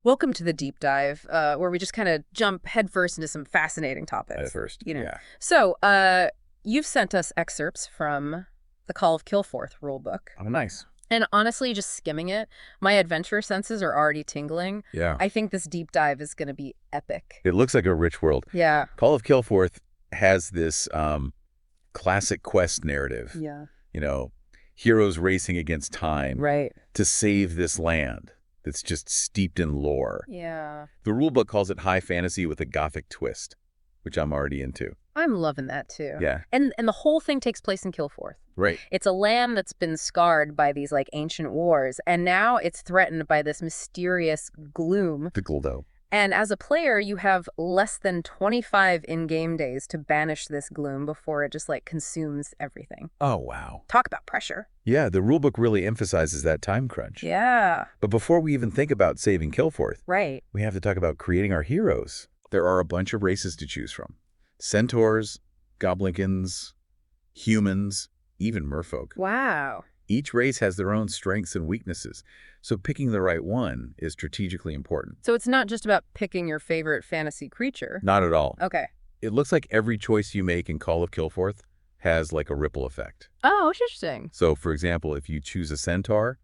Welcome to the deep dive, where we just kind of jump headfirst into some fascinating topics. At first, yeah. So, you've sent us excerpts from the Call of Kilforth rulebook. Oh, nice. And honestly, just skimming it, my adventure senses are already tingling. Yeah. I think this deep dive is going to be epic. It looks like a rich world. Yeah. Call of Kilforth has this classic quest narrative. Yeah. You know, heroes racing against time Right. to save this land that's just steeped in lore. Yeah. The rulebook calls it high fantasy with a gothic twist, which I'm already into. I'm loving that too. Yeah. And the whole thing takes place in Kilforth. Right. It's a land that's been scarred by these like ancient wars, and now it's threatened by this mysterious gloom. The Guldo. And as a player, you have less than 25 in-game days to banish this gloom before it just like consumes everything. Oh, wow. Talk about pressure. Yeah, the rulebook really emphasizes that time crunch. Yeah. But before we even think about saving Kilforth, Right. we have to talk about creating our heroes. There are a bunch of races to choose from. Centaurs, goblins, humans, even merfolk. Wow. Each race has their own strengths and weaknesses, so picking the right one is strategically important. So it's not just about picking your favorite fantasy creature. Not at all. Okay. It looks like every choice you make in Call of Kilforth has like a ripple effect. Oh, interesting. So, for example, if you choose a centaur,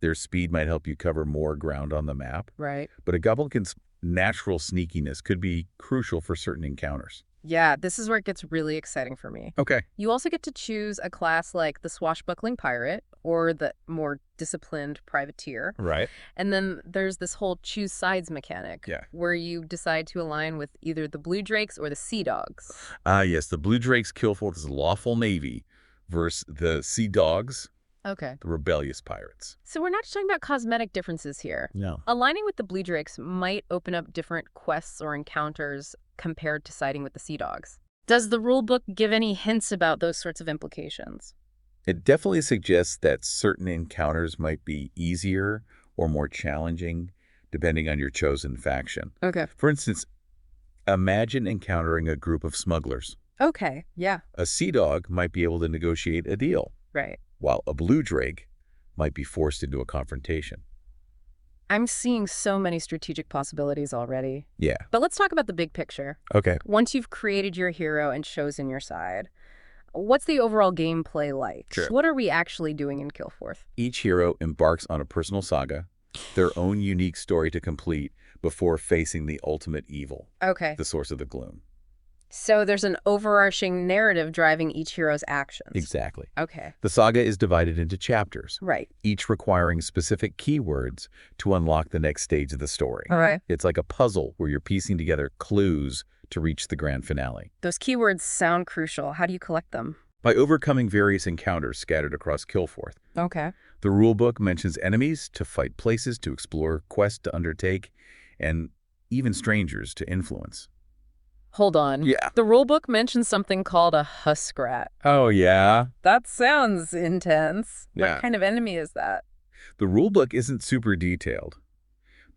their speed might help you cover more ground on the map, Right. but a goblin's natural sneakiness could be crucial for certain encounters. Yeah, this is where it gets really exciting for me. Okay. You also get to choose a class like the swashbuckling pirate or the more disciplined privateer. Right. And then there's this whole choose sides mechanic where you decide to align with either the blue drakes or the sea dogs. Yes, the Blue Drakes Kilforth's lawful navy versus the Sea Dogs, Okay. the rebellious pirates. So we're not just talking about cosmetic differences here. No. Aligning with the blue drakes might open up different quests or encounters compared to siding with the sea dogs. Does the rulebook give any hints about those sorts of implications? It definitely suggests that certain encounters might be easier or more challenging depending on your chosen faction. Okay. For instance, imagine encountering a group of smugglers. Okay, yeah. A sea dog might be able to negotiate a deal, Right. while a blue drake might be forced into a confrontation. I'm seeing so many strategic possibilities already. Yeah. But let's talk about the big picture. Okay. Once you've created your hero and chosen your side, what's the overall gameplay like? Sure. What are we actually doing in Kilforth? Each hero embarks on a personal saga, their own unique story to complete before facing the ultimate evil, Okay. the source of the gloom. So there's an overarching narrative driving each hero's actions. Exactly. Okay. The saga is divided into chapters, Right. each requiring specific keywords to unlock the next stage of the story. All right. It's like a puzzle where you're piecing together clues to reach the grand finale. Those keywords sound crucial. How do you collect them? By overcoming various encounters scattered across Kilforth, Okay. the rulebook mentions enemies to fight, places to explore, quests to undertake, and even strangers to influence. Hold on. Yeah. The rulebook mentions something called a Husk Grat. Oh, yeah? That sounds intense. Yeah. What kind of enemy is that? The rulebook isn't super detailed,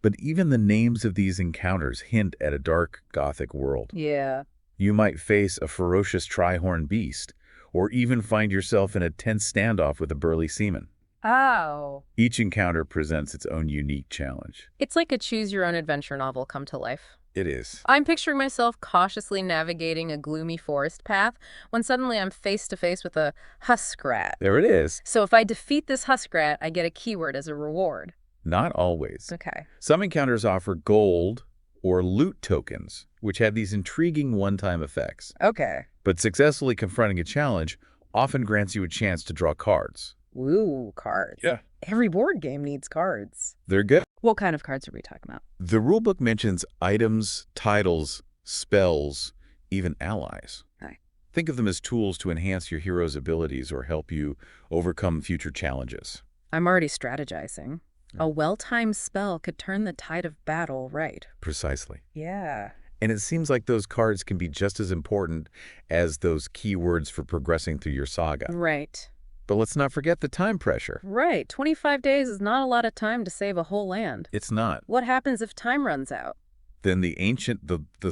but even the names of these encounters hint at a dark, gothic world. Yeah. You might face a ferocious tri-horn beast, or even find yourself in a tense standoff with a burly seaman. Oh. Each encounter presents its own unique challenge. It's like a choose-your-own-adventure novel come to life. It is. I'm picturing myself cautiously navigating a gloomy forest path when suddenly I'm face-to-face with a Husk Grat. There it is. So if I defeat this Husk Grat, I get a keyword as a reward. Not always. Okay. Some encounters offer gold or loot tokens, which have these intriguing one-time effects. Okay. But successfully confronting a challenge often grants you a chance to draw cards. Ooh, cards. Yeah. Every board game needs cards. They're good. What kind of cards are we talking about? The rulebook mentions items, titles, spells, even allies. Aye. Think of them as tools to enhance your hero's abilities or help you overcome future challenges. I'm already strategizing. A well-timed spell could turn the tide of battle right. Precisely. Yeah. And it seems like those cards can be just as important as those keywords for progressing through your saga. Right. But let's not forget the time pressure. Right. 25 days is not a lot of time to save a whole land. It's not. What happens if time runs out? Then the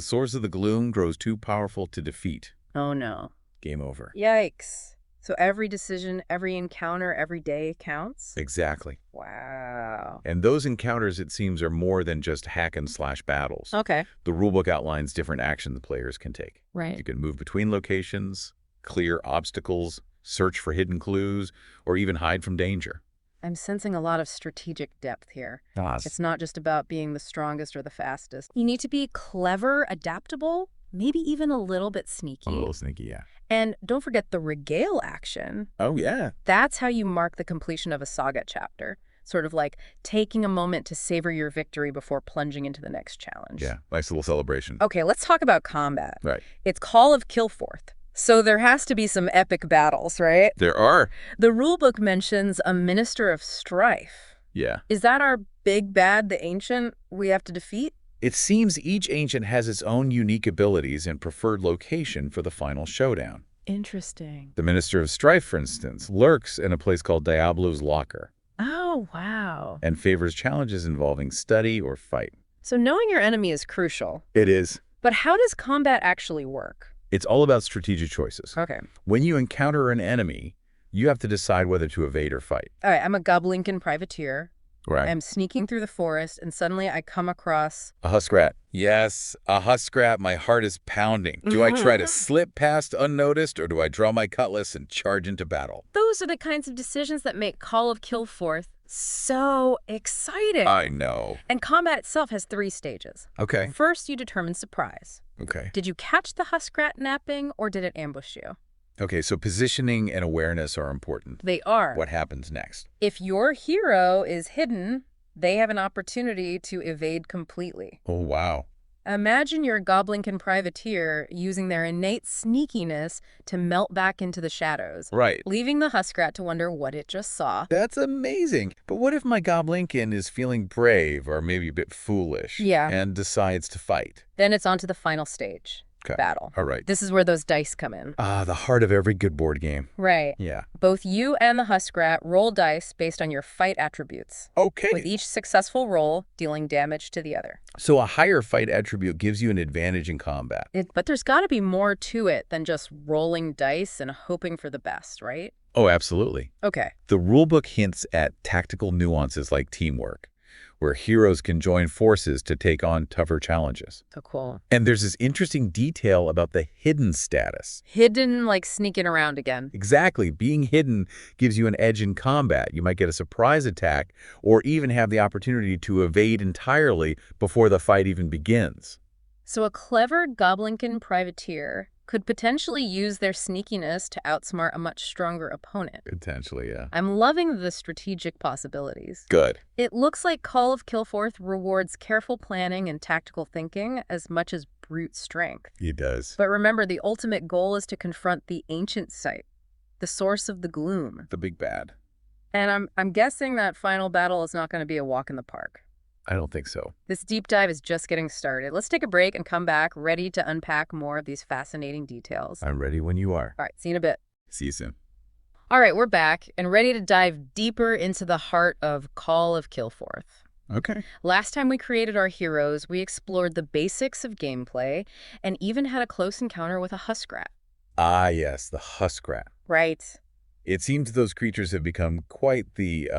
source of the gloom grows too powerful to defeat. Oh no. Game over. Yikes. So every decision, every encounter, every day counts? Exactly. Wow. And those encounters, it seems, are more than just hack-and-slash battles. Okay. The rulebook outlines different actions the players can take. Right. You can move between locations, clear obstacles, search for hidden clues, or even hide from danger. I'm sensing a lot of strategic depth here. It's not just about being the strongest or the fastest. You need to be clever, adaptable, maybe even a little bit sneaky. A little sneaky, yeah. And don't forget the regale action. Oh, yeah. That's how you mark the completion of a saga chapter. Sort of like taking a moment to savor your victory before plunging into the next challenge. Yeah, nice little celebration. Okay, let's talk about combat. Right. It's Call of Kilforth. So there has to be some epic battles, right? There are. The rulebook mentions a minister of strife. Yeah. Is that our big bad, the ancient, we have to defeat? It seems each ancient has its own unique abilities and preferred location for the final showdown. Interesting. The Minister of Strife, for instance, lurks in a place called Diablo's Locker Oh, wow. and favors challenges involving study or fight. So knowing your enemy is crucial. It is. But how does combat actually work? It's all about strategic choices. Okay. When you encounter an enemy, you have to decide whether to evade or fight. All right, I'm a goblin privateer. Right. I'm sneaking through the forest, and suddenly I come across... A Husk Grat. Yes, a Husk Grat. My heart is pounding. Do I try to slip past unnoticed, or do I draw my cutlass and charge into battle? Those are the kinds of decisions that make Call of Kilforth so exciting. I know. And combat itself has 3 stages. Okay. First, you determine surprise. Okay. Did you catch the Husk Grat napping, or did it ambush you? Okay, so positioning and awareness are important. They are. What happens next? If your hero is hidden, they have an opportunity to evade completely. Oh, wow. Imagine your goblin privateer using their innate sneakiness to melt back into the shadows, Right. leaving the Husk Grat to wonder what it just saw. That's amazing. But what if my Goblinkin is feeling brave or maybe a bit foolish Yeah. and decides to fight? Then it's on to the final stage. Okay. Battle. All right. This is where those dice come in. Ah, the heart of every good board game. Right. Yeah. Both you and the Husk Grat roll dice based on your fight attributes, Okay. with each successful roll dealing damage to the other. So a higher fight attribute gives you an advantage in combat. But there's got to be more to it than just rolling dice and hoping for the best, right? Oh, absolutely. Okay. The rulebook hints at tactical nuances like teamwork, where heroes can join forces to take on tougher challenges. So cool. And there's this interesting detail about the hidden status. Hidden, like sneaking around again. Exactly. Being hidden gives you an edge in combat. You might get a surprise attack or even have the opportunity to evade entirely before the fight even begins. So a clever goblinkin privateer could potentially use their sneakiness to outsmart a much stronger opponent. Potentially, yeah. I'm loving the strategic possibilities. Good. It looks like Call of Kilforth rewards careful planning and tactical thinking as much as brute strength. It does. But remember, the ultimate goal is to confront the ancient site, the source of the gloom. The big bad. And I'm guessing that final battle is not going to be a walk in the park. I don't think so. This deep dive is just getting started. Let's take a break and come back ready to unpack more of these fascinating details. I'm ready when you are. All right, see you in a bit. See you soon. All right, we're back and ready to dive deeper into the heart of Call of Kilforth. Okay. Last time we created our heroes, we explored the basics of gameplay and even had a close encounter with a Husk Grat. Ah, yes, the Husk Grat. Right. It seems those creatures have become quite the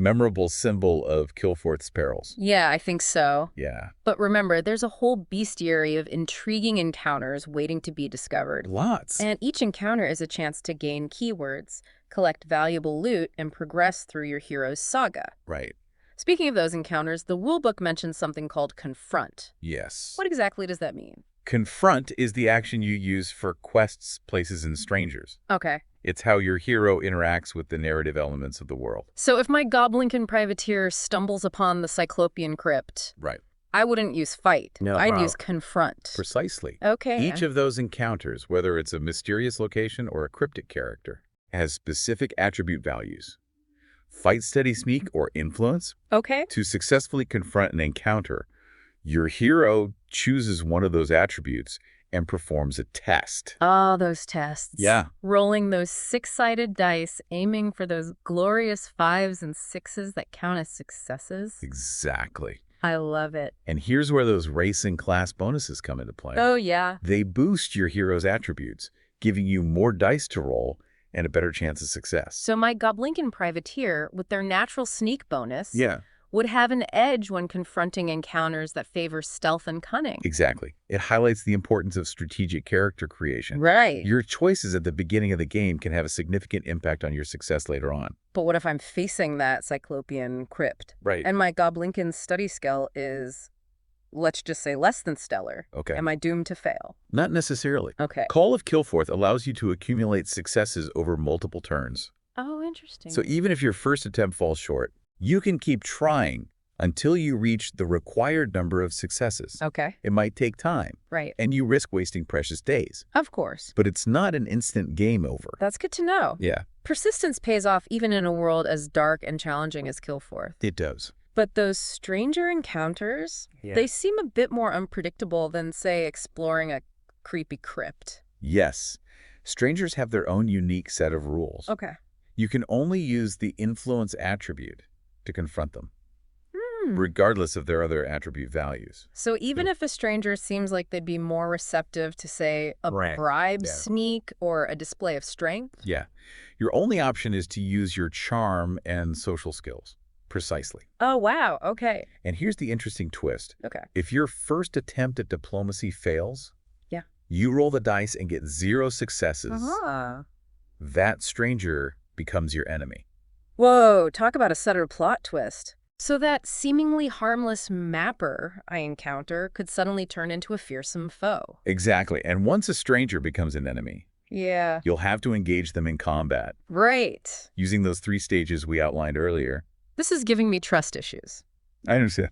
memorable symbol of Kilforth's perils. Yeah, I think so. Yeah. But remember, there's a whole bestiary of intriguing encounters waiting to be discovered. Lots. And each encounter is a chance to gain keywords, collect valuable loot, and progress through your hero's saga. Right. Speaking of those encounters, the rulebook mentions something called Confront. Yes. What exactly does that mean? Confront is the action you use for quests, places, and strangers. Okay. It's how your hero interacts with the narrative elements of the world. So if my goblinkin privateer stumbles upon the Cyclopean crypt, Right. I wouldn't use fight. No. I'd Wow. use confront. Precisely. Okay. Each of those encounters, whether it's a mysterious location or a cryptic character, has specific attribute values. Fight, study, sneak, or influence. Okay. To successfully confront an encounter, your hero chooses one of those attributes and performs a test. Ah, those tests. Yeah. Rolling those 6-sided dice, aiming for those glorious 5s and 6s that count as successes. Exactly. I love it. And here's where those race and class bonuses come into play. Oh, yeah. They boost your hero's attributes, giving you more dice to roll and a better chance of success. So my Goblinkin privateer, with their natural sneak bonus, Yeah, would have an edge when confronting encounters that favor stealth and cunning. exactly. It highlights the importance of strategic character creation. Right. Your choices at the beginning of the game can have a significant impact on your success later on. But what if I'm facing that Cyclopean crypt? Right. And my Goblinkin study skill is, let's just say, less than stellar. Okay. Am I doomed to fail? Not necessarily. Okay. Call of Kilforth allows you to accumulate successes over multiple turns. Oh, interesting. So even if your first attempt falls short, you can keep trying until you reach the required number of successes. Okay. It might take time, Right. and you risk wasting precious days. Of course. But it's not an instant game over. That's good to know. Yeah, Persistence pays off even in a world as dark and challenging as Kilforth. it does. But those stranger encounters, Yeah. they seem a bit more unpredictable than, say, exploring a creepy crypt. Yes, strangers have their own unique set of rules. Okay. You can only use the influence attribute to confront them, Hmm. regardless of their other attribute values. So even if a stranger seems like they'd be more receptive to, say, a Right. bribe Yeah. sneak or a display of strength? Yeah, your only option is to use your charm and social skills. Precisely. Oh, wow. Okay. And here's the interesting twist. Okay. If your first attempt at diplomacy fails, Yeah. you roll the dice and get 0 successes. Uh-huh. That stranger becomes your enemy. Whoa, talk about a subtle plot twist. So that seemingly harmless mapper I encounter could suddenly turn into a fearsome foe. Exactly. And once a stranger becomes an enemy, Yeah. you'll have to engage them in combat, Right. using those 3 stages we outlined earlier. This is giving me trust issues. I understand.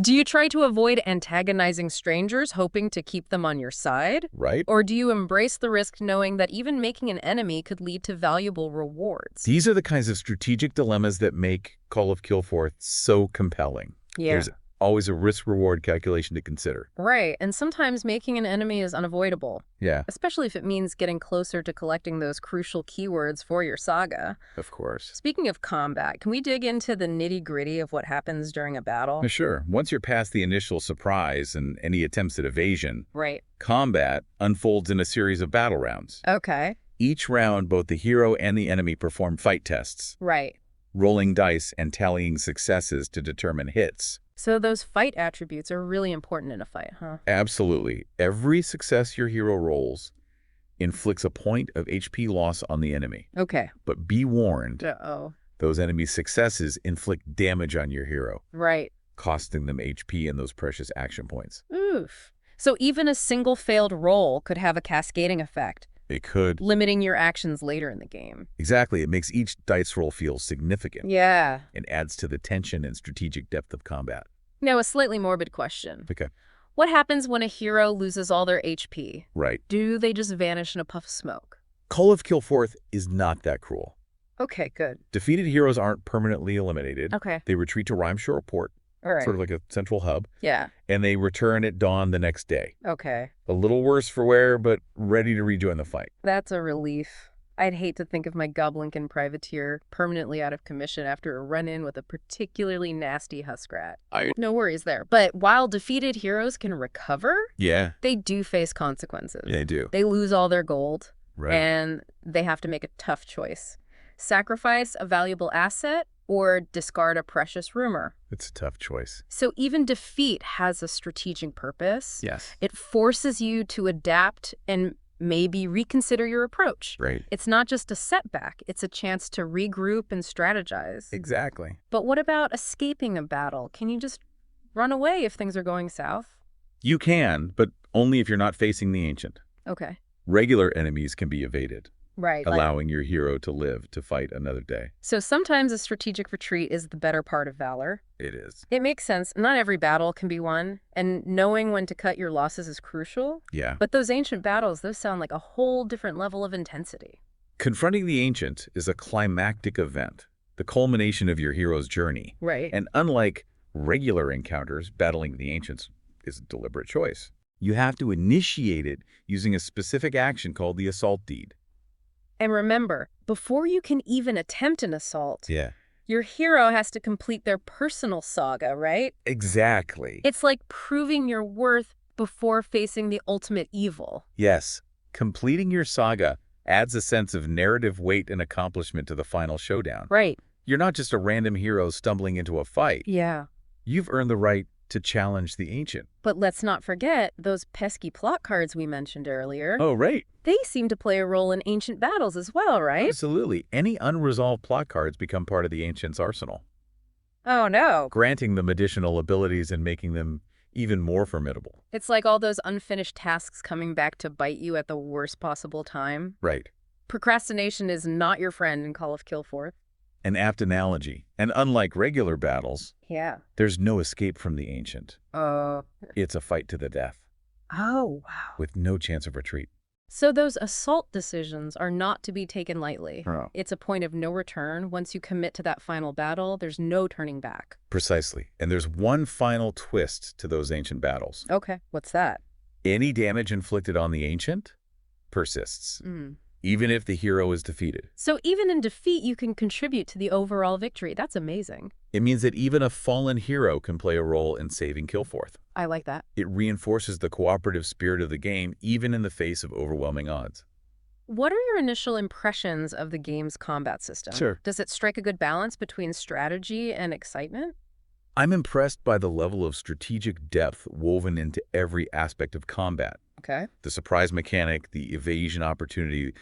Do you try to avoid antagonizing strangers, hoping to keep them on your side? Right? Or do you embrace the risk knowing that even making an enemy could lead to valuable rewards? These are the kinds of strategic dilemmas that make Call of Kilforth so compelling. Yeah. There's always a risk-reward calculation to consider. Right, and sometimes making an enemy is unavoidable, Yeah, especially if it means getting closer to collecting those crucial keywords for your saga. of course. Speaking of combat, can we dig into the nitty-gritty of what happens during a battle? Sure. Once you're past the initial surprise and any attempts at evasion, Right. combat unfolds in a series of battle rounds. Okay. Each round, both the hero and the enemy perform fight tests, Right. rolling dice and tallying successes to determine hits. So those fight attributes are really important in a fight, huh? Absolutely. Every success your hero rolls inflicts a point of HP loss on the enemy. Okay. But be warned, Uh-oh. those enemy successes inflict damage on your hero, Right. costing them HP and those precious action points. Oof. So even a single failed roll could have a cascading effect, It could. limiting your actions later in the game. Exactly. It makes each dice roll feel significant Yeah. and adds to the tension and strategic depth of combat. Now, a slightly morbid question. Okay. What happens when a hero loses all their HP? Right. Do they just vanish in a puff of smoke? Call of Kilforth is not that cruel. Okay, good. Defeated heroes aren't permanently eliminated. Okay. They retreat to Rhymeshore Port, All right. sort of like a central hub, Yeah. and they return at dawn the next day. Okay. A little worse for wear, but ready to rejoin the fight. That's a relief. I'd hate to think of my Goblinkin privateer permanently out of commission after a run-in with a particularly nasty Husk Grat. No worries there. But while defeated heroes can recover, Yeah, they do face consequences. they do. They lose all their gold, Right. and they have to make a tough choice. Sacrifice a valuable asset or discard a precious rumor. It's a tough choice. So even defeat has a strategic purpose. Yes. It forces you to adapt and maybe reconsider your approach. Right. It's not just a setback, it's a chance to regroup and strategize. Exactly. But what about escaping a battle? Can you just run away if things are going south? You can, but only if you're not facing the Ancient. Okay. Regular enemies can be evaded, Right. allowing your hero to live to fight another day. So sometimes a strategic retreat is the better part of valor. It is. It makes sense. Not every battle can be won, and knowing when to cut your losses is crucial. Yeah. But those ancient battles, those sound like a whole different level of intensity. Confronting the Ancient is a climactic event, the culmination of your hero's journey. Right. And unlike regular encounters, battling the Ancients is a deliberate choice. You have to initiate it using a specific action called the Assault Deed. And remember, before you can even attempt an assault, Yeah. your hero has to complete their personal saga, right? Exactly. It's like proving your worth before facing the ultimate evil. Yes. Completing your saga adds a sense of narrative weight and accomplishment to the final showdown. Right. You're not just a random hero stumbling into a fight. Yeah. You've earned the right to challenge the ancient. But let's not forget those pesky plot cards we mentioned earlier. Oh, right. They seem to play a role in ancient battles as well, right? Absolutely. Any unresolved plot cards become part of the ancient's arsenal, Oh, no. granting them additional abilities and making them even more formidable. It's like all those unfinished tasks coming back to bite you at the worst possible time. Right. Procrastination is not your friend in Call of Kilforth. An apt analogy. And unlike regular battles, Yeah. there's no escape from the ancient. It's a fight to the death, Oh, wow. with no chance of retreat. So those assault decisions are not to be taken lightly. Oh. It's a point of no return. Once you commit to that final battle, there's no turning back. Precisely. And there's one final twist to those ancient battles. Okay, what's that? Any damage inflicted on the ancient persists, even if the hero is defeated. So even in defeat, you can contribute to the overall victory. That's amazing. It means that even a fallen hero can play a role in saving Kilforth. I like that. It reinforces the cooperative spirit of the game, even in the face of overwhelming odds. What are your initial impressions of the game's combat system? Sure. Does it strike a good balance between strategy and excitement? I'm impressed by the level of strategic depth woven into every aspect of combat. Okay. The surprise mechanic, the evasion opportunity,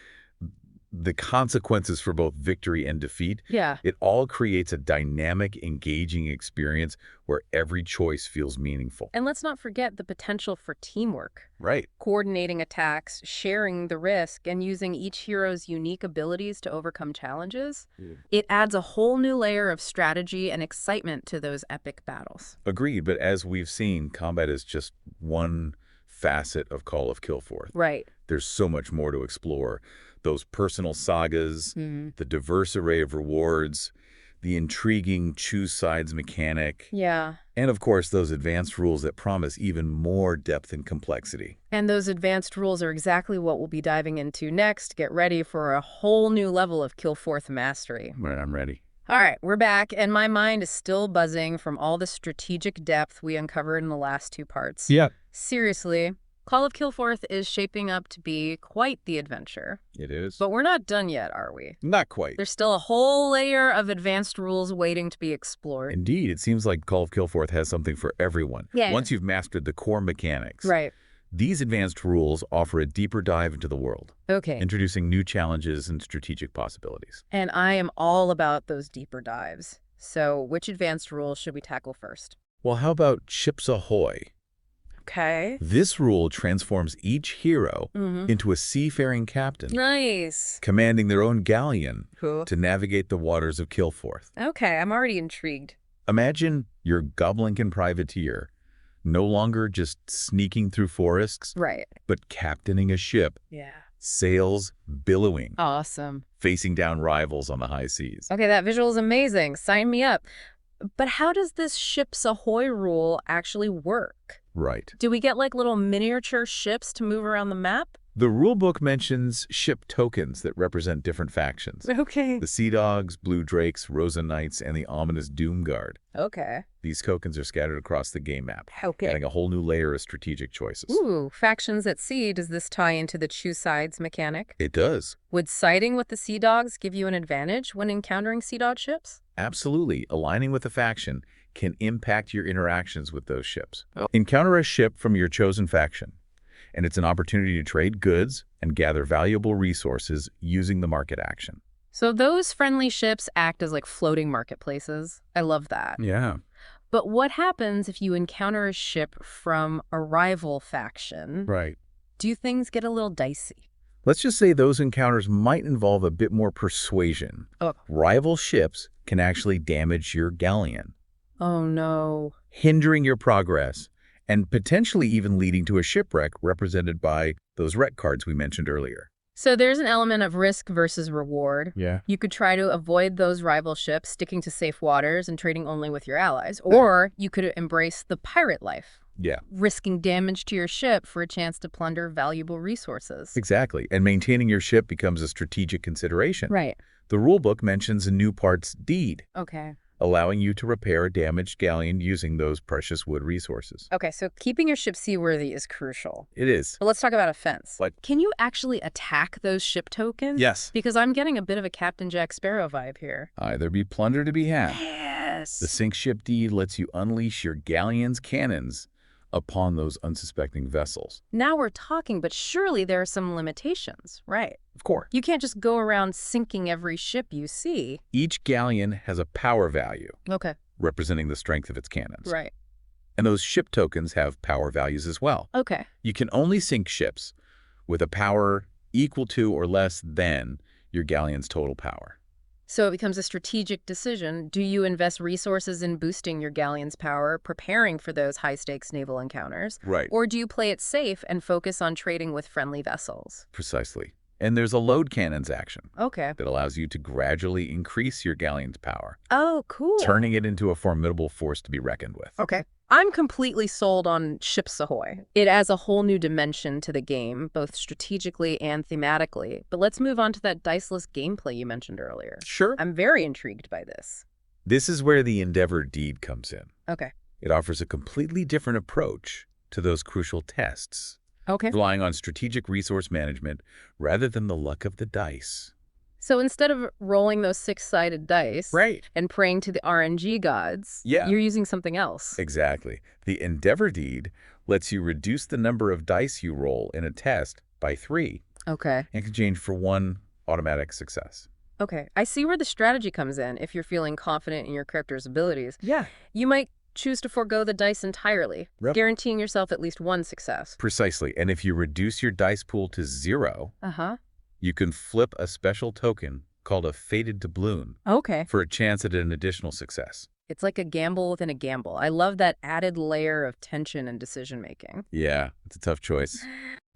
the consequences for both victory and defeat. Yeah. It all creates a dynamic, engaging experience where every choice feels meaningful. And let's not forget the potential for teamwork. Right. Coordinating attacks, sharing the risk, and using each hero's unique abilities to overcome challenges. It adds a whole new layer of strategy and excitement to those epic battles. Agreed, but as we've seen, combat is just one facet of Call of Kilforth. Right. There's so much more to explore. Those personal sagas, the diverse array of rewards, the intriguing choose sides mechanic, Yeah. and of course those advanced rules that promise even more depth and complexity. And those advanced rules are exactly what we'll be diving into next. Get ready for a whole new level of Kilforth mastery. Right, I'm ready. All right, we're back, and my mind is still buzzing from all the strategic depth we uncovered in the last two parts. Yeah. Seriously, Call of Kilforth is shaping up to be quite the adventure. It is. But we're not done yet, are we? Not quite. There's still a whole layer of advanced rules waiting to be explored. Indeed, it seems like Call of Kilforth has something for everyone. Yeah. Once you've mastered the core mechanics. Right. These advanced rules offer a deeper dive into the world, Okay. introducing new challenges and strategic possibilities. And I am all about those deeper dives. So which advanced rules should we tackle first? Well, how about Ships Ahoy? Okay. This rule transforms each hero into a seafaring captain, Nice. commanding their own galleon Cool. to navigate the waters of Kilforth. Okay, I'm already intrigued. Imagine your goblin privateer, no longer just sneaking through forests, Right. but captaining a ship, Yeah. sails billowing, Awesome. facing down rivals on the high seas. Okay, that visual is amazing. Sign me up. But how does this Ships Ahoy rule actually work? Right. Do we get like little miniature ships to move around the map? The rulebook mentions ship tokens that represent different factions. Okay. The Sea Dogs, Blue Drakes, Rosa Knights, and the ominous Doom Guard. Okay. These tokens are scattered across the game map, Okay. adding a whole new layer of strategic choices. Ooh, factions at sea. Does this tie into the choose sides mechanic? It does. Would siding with the Sea Dogs give you an advantage when encountering Sea Dog ships? Absolutely. Aligning with a faction can impact your interactions with those ships. Encounter a ship from your chosen faction, and it's an opportunity to trade goods and gather valuable resources using the market action. So those friendly ships act as like floating marketplaces. I love that. Yeah. But what happens if you encounter a ship from a rival faction? Right. Do things get a little dicey? Let's just say those encounters might involve a bit more persuasion. Oh. Rival ships can actually damage your galleon, Oh, no. hindering your progress, and potentially even leading to a shipwreck represented by those wreck cards we mentioned earlier. So there's an element of risk versus reward. Yeah. You could try to avoid those rival ships, sticking to safe waters and trading only with your allies. Or you could embrace the pirate life, Yeah, risking damage to your ship for a chance to plunder valuable resources. exactly. And maintaining your ship becomes a strategic consideration. Right. The rulebook mentions a new part's deed, Okay. allowing you to repair a damaged galleon using those precious wood resources. Okay, so keeping your ship seaworthy is crucial. It is. But let's talk about offense. What? Can you actually attack those ship tokens? Yes. Because I'm getting a bit of a Captain Jack Sparrow vibe here. There be plunder to be had. Yes. The sink ship deed lets you unleash your galleon's cannons upon those unsuspecting vessels. Now we're talking, but surely there are some limitations, right? Of course. You can't just go around sinking every ship you see. Each galleon has a power value, Okay. representing the strength of its cannons. Right. And those ship tokens have power values as well. Okay. You can only sink ships with a power equal to or less than your galleon's total power. So it becomes a strategic decision. Do you invest resources in boosting your galleon's power, preparing for those high-stakes naval encounters? Right. Or do you play it safe and focus on trading with friendly vessels? Precisely. And there's a load cannons action Okay. that allows you to gradually increase your galleon's power, Oh, cool. turning it into a formidable force to be reckoned with. Okay. I'm completely sold on Ships Ahoy. It adds a whole new dimension to the game, both strategically and thematically. But let's move on to that Diceless gameplay you mentioned earlier. Sure. I'm very intrigued by this. This is where the Endeavor deed comes in. Okay. It offers a completely different approach to those crucial tests, Okay. relying on strategic resource management rather than the luck of the dice. So instead of rolling those six-sided dice Right. and praying to the RNG gods, Yeah. you're using something else. Exactly. The Endeavor deed lets you reduce the number of dice you roll in a test by 3 Okay. in exchange for 1 automatic success. Okay. I see where the strategy comes in if you're feeling confident in your character's abilities. Yeah. You might choose to forego the dice entirely, Yep. guaranteeing yourself at least one success. Precisely. And if you reduce your dice pool to 0, Uh-huh. you can flip a special token called a Fated Doubloon Okay. for a chance at an additional success. It's like a gamble within a gamble. I love that added layer of tension and decision-making. Yeah, it's a tough choice.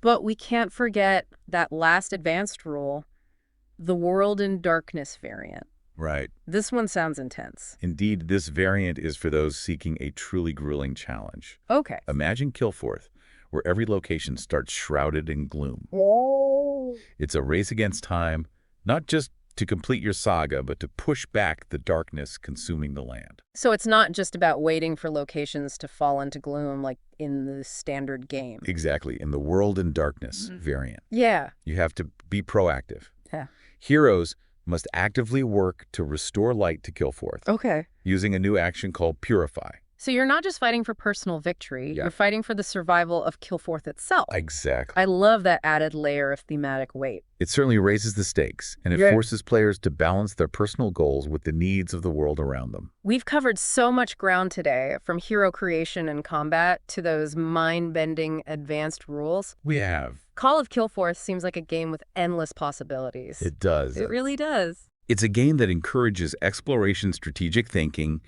But we can't forget that last advanced rule, the World in Darkness variant. Right. This one sounds intense. Indeed, this variant is for those seeking a truly grueling challenge. Okay. Imagine Kilforth, where every location starts shrouded in gloom. It's a race against time, not just to complete your saga, but to push back the darkness consuming the land. So it's not just about waiting for locations to fall into gloom like in the standard game. Exactly. In the World in Darkness variant, Yeah. you have to be proactive. Yeah. Heroes must actively work to restore light to Kilforth, Okay. using a new action called Purify. So you're not just fighting for personal victory, Yeah. you're fighting for the survival of Kilforth itself. Exactly. I love that added layer of thematic weight. It certainly raises the stakes, and it Yeah. forces players to balance their personal goals with the needs of the world around them. We've covered so much ground today, from hero creation and combat to those mind-bending advanced rules. We have. Call of Kilforth seems like a game with endless possibilities. It does. It really does. It's a game that encourages exploration, strategic thinking,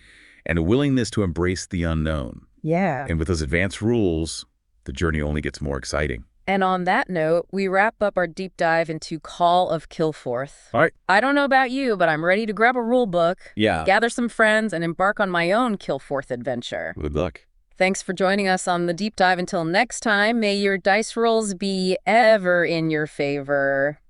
and a willingness to embrace the unknown. Yeah. And with those advanced rules, the journey only gets more exciting. And on that note, we wrap up our deep dive into Call of Kilforth. All right. I don't know about you, but I'm ready to grab a rule book, Yeah. gather some friends, and embark on my own Kilforth adventure. Good luck. Thanks for joining us on the deep dive. Until next time, may your dice rolls be ever in your favor.